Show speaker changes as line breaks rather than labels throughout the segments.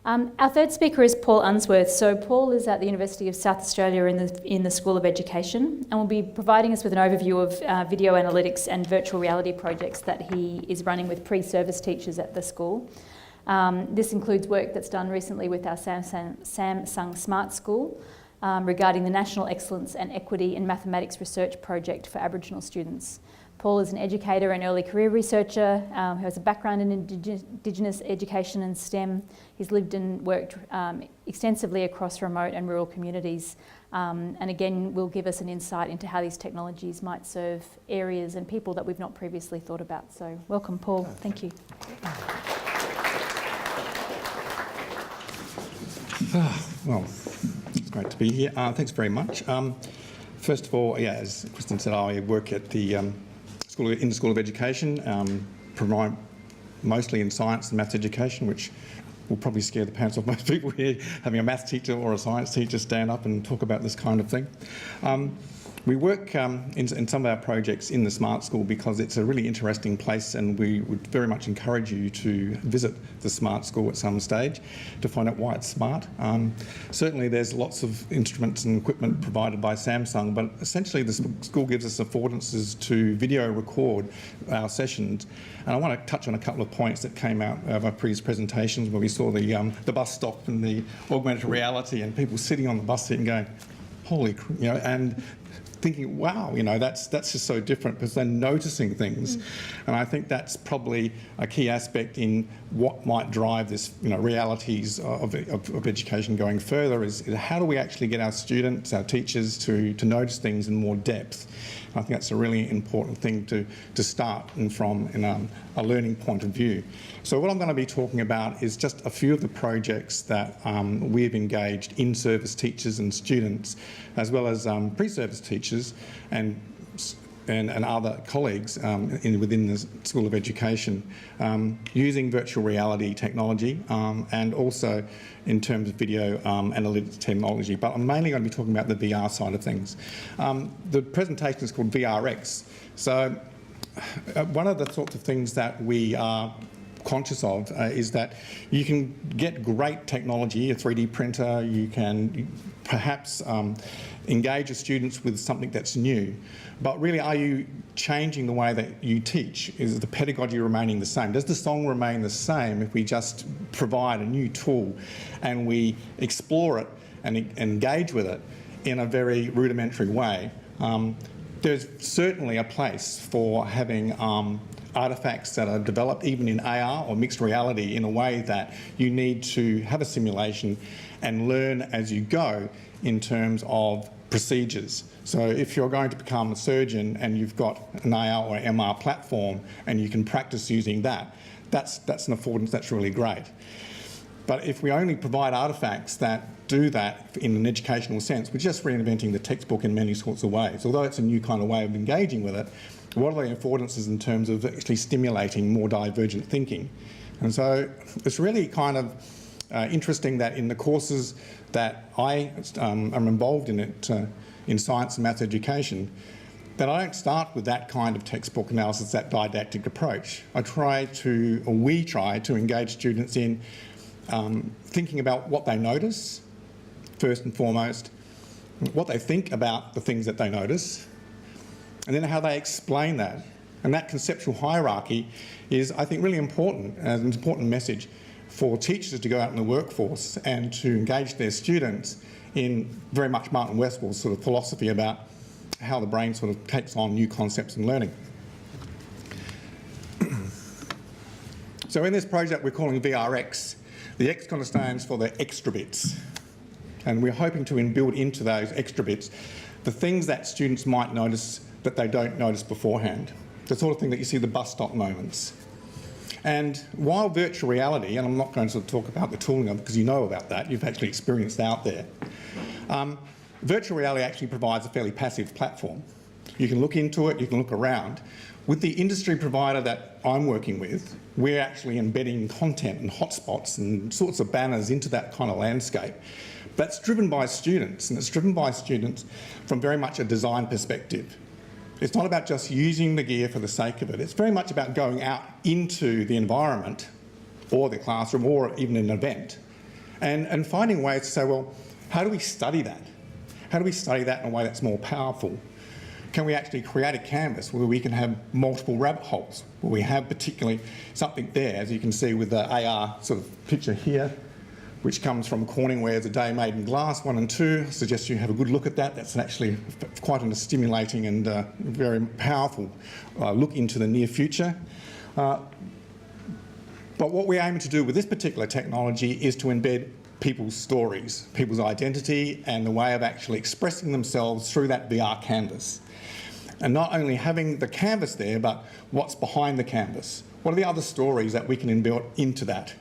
Our third speaker is Paul Unsworth. So Paul is at the University of South Australia in the School of Education and will be providing us with an overview of video analytics and virtual reality projects that he is running with pre-service teachers at the school. This includes work that's done recently with our Samsung Smart School regarding the National Excellence and Equity in Mathematics Research Project for Aboriginal students. Paul is an educator and early career researcher who has a background in Indigenous education and STEM. He's lived and worked extensively across remote and rural communities, and again will give us an insight into how these technologies might serve areas and people that we've not previously thought about. So welcome, Paul. Thank you.
Well, it's great to be here. Thanks very much. First of all, as Kristen said, I work at the in the School of Education, provide mostly in science and maths education, which will probably scare the pants off most people here, having a maths teacher or a science teacher stand up and talk about this kind of thing. We work in some of our projects in the Smart School because it's a really interesting place, and we would very much encourage you to visit the Smart School at some stage to find out why it's smart. Certainly there's lots of instruments and equipment provided by Samsung, but essentially the school gives us affordances to video record our sessions. And I want to touch on a couple of points that came out of our previous presentations where we saw the bus stop and the augmented reality and people sitting on the bus seat and going, holy, and thinking, wow, that's just so different because they're noticing things. And I think that's probably a key aspect in what might drive this, realities of education going further is how do we actually get our students, our teachers to notice things in more depth. I think that's a really important thing to start from in a learning point of view. So what I'm going to be talking about is just a few of the projects that we've engaged in-service teachers and students, as well as pre-service teachers and other colleagues within the School of Education using virtual reality technology and also in terms of video analytics technology. But I'm mainly going to be talking about the VR side of things. The presentation is called VRX. So one of the sorts of things that we are conscious of is that you can get great technology, a 3D printer, you can perhaps engage your students with something that's new, but really are you changing the way that you teach? Is the pedagogy remaining the same? Does the song remain the same if we just provide a new tool and we explore it and engage with it in a very rudimentary way? There's certainly a place for having artefacts that are developed even in AR or mixed reality in a way that you need to have a simulation and learn as you go in terms of procedures. So if you're going to become a surgeon and you've got an AR or MR platform and you can practice using that, that's an affordance that's really great. But if we only provide artefacts that do that in an educational sense, we're just reinventing the textbook in many sorts of ways. Although it's a new kind of way of engaging with it, what are the affordances in terms of actually stimulating more divergent thinking? And so it's really kind of interesting that in the courses that I am involved in in science and math education, that I don't start with that kind of textbook analysis, that didactic approach. we try to engage students in thinking about what they notice, first and foremost, what they think about the things that they notice, and then how they explain that. And that conceptual hierarchy is, I think, really important, as an important message for teachers to go out in the workforce and to engage their students in very much Martin Westwell's sort of philosophy about how the brain sort of takes on new concepts in learning. So in this project we're calling VRX, the X kind of stands for the extra bits. And we're hoping to build into those extra bits the things that students might notice that they don't notice beforehand. The sort of thing that you see the bus stop moments. And while virtual reality, and I'm not going to talk about the tooling of it because you know about that, you've actually experienced out there. Virtual reality actually provides a fairly passive platform. You can look into it, you can look around. With the industry provider that I'm working with, we're actually embedding content and hotspots and sorts of banners into that kind of landscape. That's driven by students, and it's driven by students from very much a design perspective. It's not about just using the gear for the sake of it. It's very much about going out into the environment or the classroom or even an event and finding ways to say, well, how do we study that? How do we study that in a way that's more powerful? Can we actually create a canvas where we can have multiple rabbit holes, where we have particularly something there, as you can see with the AR sort of picture here, which comes from Corningware's A Day Made in Glass 1 and 2. I suggest you have a good look at that. That's actually quite a stimulating and very powerful look into the near future. But what we're aiming to do with this particular technology is to embed people's stories, people's identity, and the way of actually expressing themselves through that VR canvas. And not only having the canvas there, but what's behind the canvas. What are the other stories that we can inbuilt into that?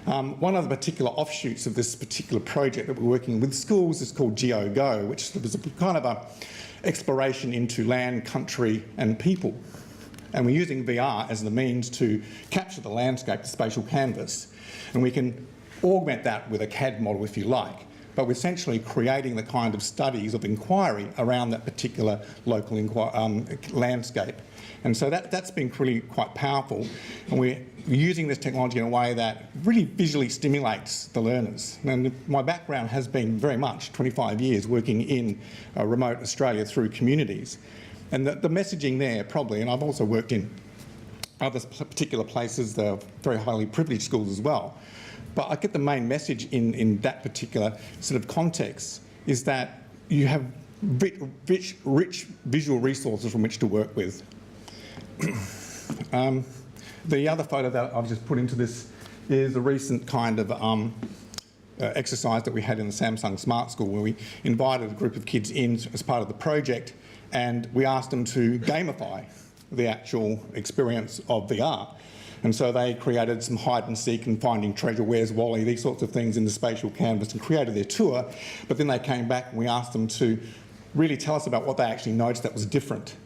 One of the particular offshoots of this particular project that we're working with schools is called GeoGo, which is a kind of a exploration into land, country and people. And we're using VR as the means to capture the landscape, the spatial canvas. And we can augment that with a CAD model if you like. But we're essentially creating the kind of studies of inquiry around that particular local landscape. And so that's been really quite powerful. And we're using this technology in a way that really visually stimulates the learners. And my background has been very much 25 years working in remote Australia through communities. And the messaging there probably, and I've also worked in other particular places, they're very highly privileged schools as well. But I get the main message in that particular sort of context is that you have rich visual resources from which to work with. The other photo that I've just put into this is a recent kind of exercise that we had in the Samsung Smart School, where we invited a group of kids in as part of the project, and we asked them to gamify the actual experience of VR. And so they created some hide and seek and finding treasure, where's Wally, these sorts of things in the spatial canvas, and created their tour. But then they came back and we asked them to really tell us about what they actually noticed that was different.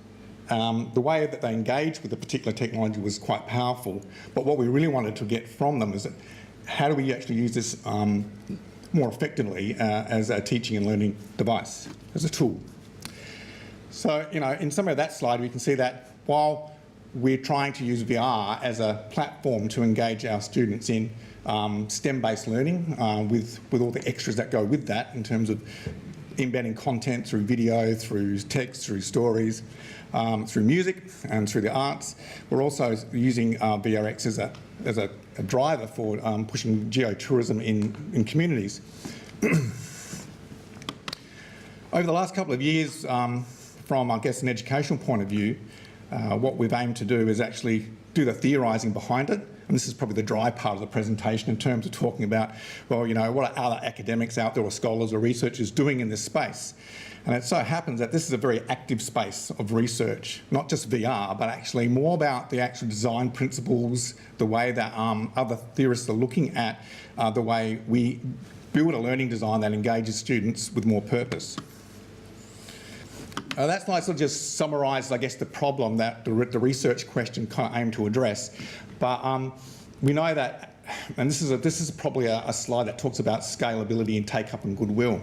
The way that they engaged with the particular technology was quite powerful. But what we really wanted to get from them is that how do we actually use this more effectively as a teaching and learning device, as a tool. So, you know, in some of that slide, we can see that while we're trying to use VR as a platform to engage our students in STEM-based learning with all the extras that go with that in terms of embedding content through video, through text, through stories, through music and through the arts. We're also using VRX as a driver for pushing geotourism in communities. Over the last couple of years, from, I guess, an educational point of view, what we've aimed to do is actually do the theorising behind it. And this is probably the dry part of the presentation in terms of talking about, well, you know, what are other academics out there or scholars or researchers doing in this space? And it so happens that this is a very active space of research, not just VR, but actually more about the actual design principles, the way that other theorists are looking at the way we build a learning design that engages students with more purpose. That slide sort of just summarises, I guess, the problem that the research question kind of aimed to address. But we know that, and this is probably a slide that talks about scalability and take-up and goodwill.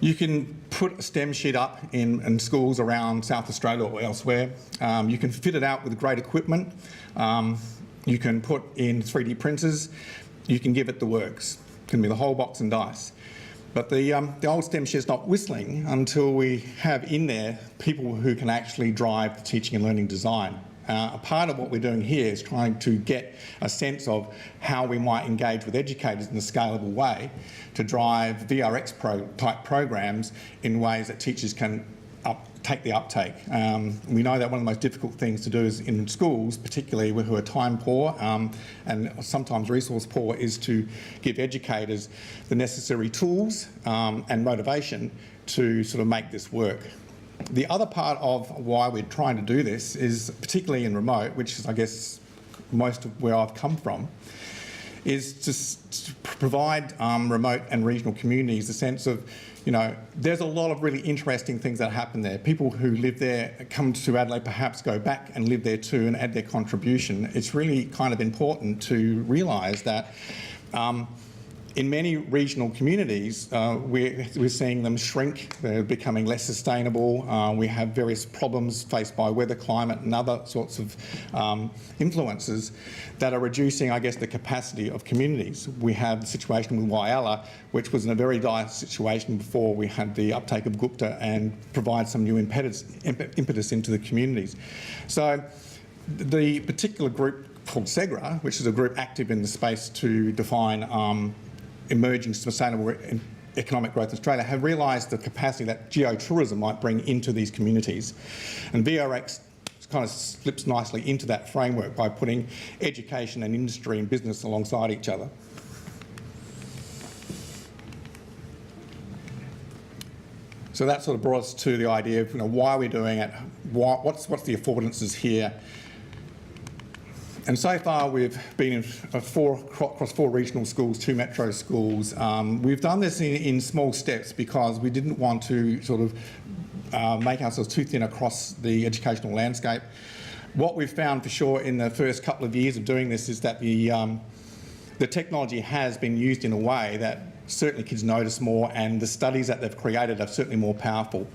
You can put a STEM sheet up in schools around South Australia or elsewhere. You can fit it out with great equipment. You can put in 3D printers. You can give it the works. It can be the whole box and dice. But the old STEM sheet's not whistling until we have in there people who can actually drive the teaching and learning design. A part of what we're doing here is trying to get a sense of how we might engage with educators in a scalable way to drive VRX type programs in ways that teachers can take the uptake. We know that one of the most difficult things to do is in schools, particularly who are time poor and sometimes resource poor, is to give educators the necessary tools and motivation to sort of make this work. The other part of why we're trying to do this is, particularly in remote, which is, I guess, most of where I've come from, is to provide remote and regional communities a sense of, you know, there's a lot of really interesting things that happen there. People who live there, come to Adelaide, perhaps go back and live there too and add their contribution. It's really kind of important to realise that in many regional communities, we're seeing them shrink. They're becoming less sustainable. We have various problems faced by weather, climate and other sorts of influences that are reducing, I guess, the capacity of communities. We have the situation with Whyalla, which was in a very dire situation before we had the uptake of Gupta and provide some new impetus into the communities. So the particular group called SEGRA, which is a group active in the space to define emerging sustainable economic growth in Australia, have realised the capacity that geotourism might bring into these communities. And VRX kind of slips nicely into that framework by putting education and industry and business alongside each other. So that sort of brought us to the idea of why we're doing it, what's the affordances here. And so far we've been in across 4 regional schools, 2 metro schools. We've done this in small steps because we didn't want to sort of make ourselves too thin across the educational landscape. What we've found for sure in the first couple of years of doing this is that the technology has been used in a way that certainly kids notice more, and the studies that they've created are certainly more powerful.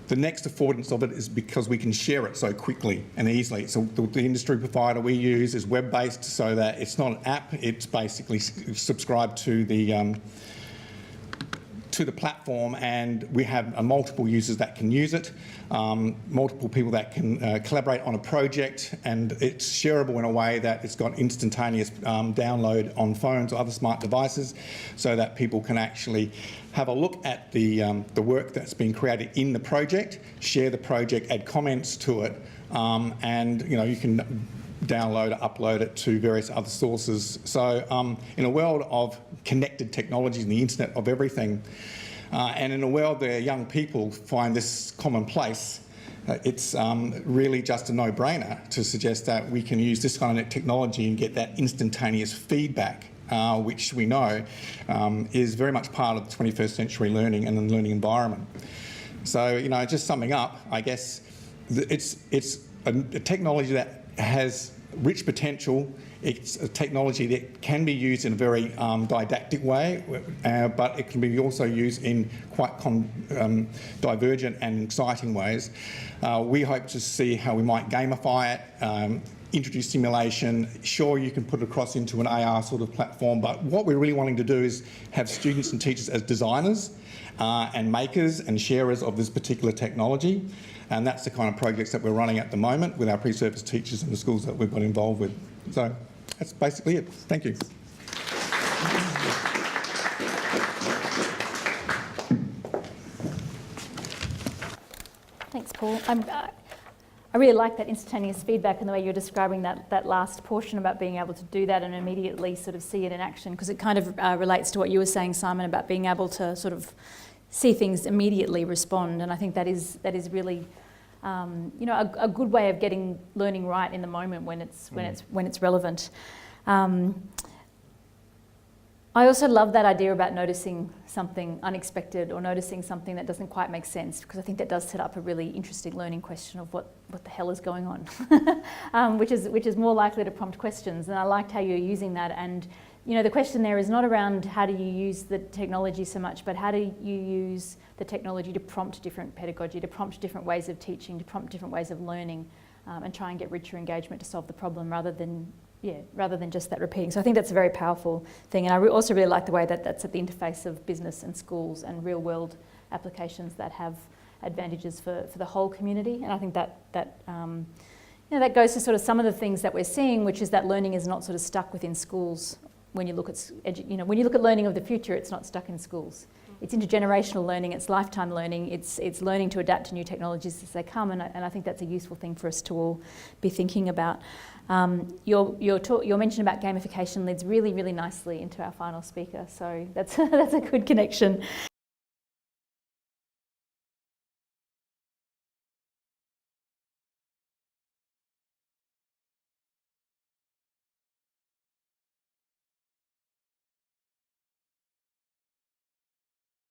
The next affordance of it is because we can share it so quickly and easily. So the industry provider we use is web-based, so that it's not an app, it's basically subscribed to the platform, and we have multiple users that can use it, multiple people that can collaborate on a project, and it's shareable in a way that it's got instantaneous download on phones or other smart devices, so that people can actually have a look at the work that's been created in the project, share the project, add comments to it, and you can download or upload it to various other sources. So in a world of connected technologies and the internet of everything, and in a world where young people find this commonplace, it's really just a no-brainer to suggest that we can use this kind of technology and get that instantaneous feedback, which we know is very much part of the 21st century learning and the learning environment. So, just summing up, I guess it's a technology that has rich potential. It's a technology that can be used in a very didactic way, but it can be also used in quite divergent and exciting ways. We hope to see how we might gamify it, introduce simulation. Sure, you can put it across into an AR sort of platform, but what we're really wanting to do is have students and teachers as designers and makers and sharers of this particular technology. And that's the kind of projects that we're running at the moment with our pre-service teachers and the schools that we've got involved with. So that's basically it. Thank you.
Thanks, Paul. I really like that instantaneous feedback and the way you're describing that last portion about being able to do that and immediately sort of see it in action, because it kind of relates to what you were saying, Simon, about being able to sort of see things immediately respond. And I think that is really a good way of getting learning right in the moment when it's relevant. I also love that idea about noticing something unexpected or noticing something that doesn't quite make sense, because I think that does set up a really interesting learning question of what the hell is going on, which is more likely to prompt questions. And I liked how you're using that. And the question there is not around how do you use the technology so much, but how do you use the technology to prompt different pedagogy, to prompt different ways of teaching, to prompt different ways of learning, and try and get richer engagement to solve the problem rather than just that repeating. So I think that's a very powerful thing. And I also really like the way that that's at the interface of business and schools and real world applications that have advantages for the whole community. And I think that goes to sort of some of the things that we're seeing, which is that learning is not sort of stuck within schools. When you look at learning of the future, it's not stuck in schools. It's intergenerational learning, it's lifetime learning, it's learning to adapt to new technologies as they come, and I think that's a useful thing for us to all be thinking about. Your mention about gamification leads really, really nicely into our final speaker, so that's a good connection.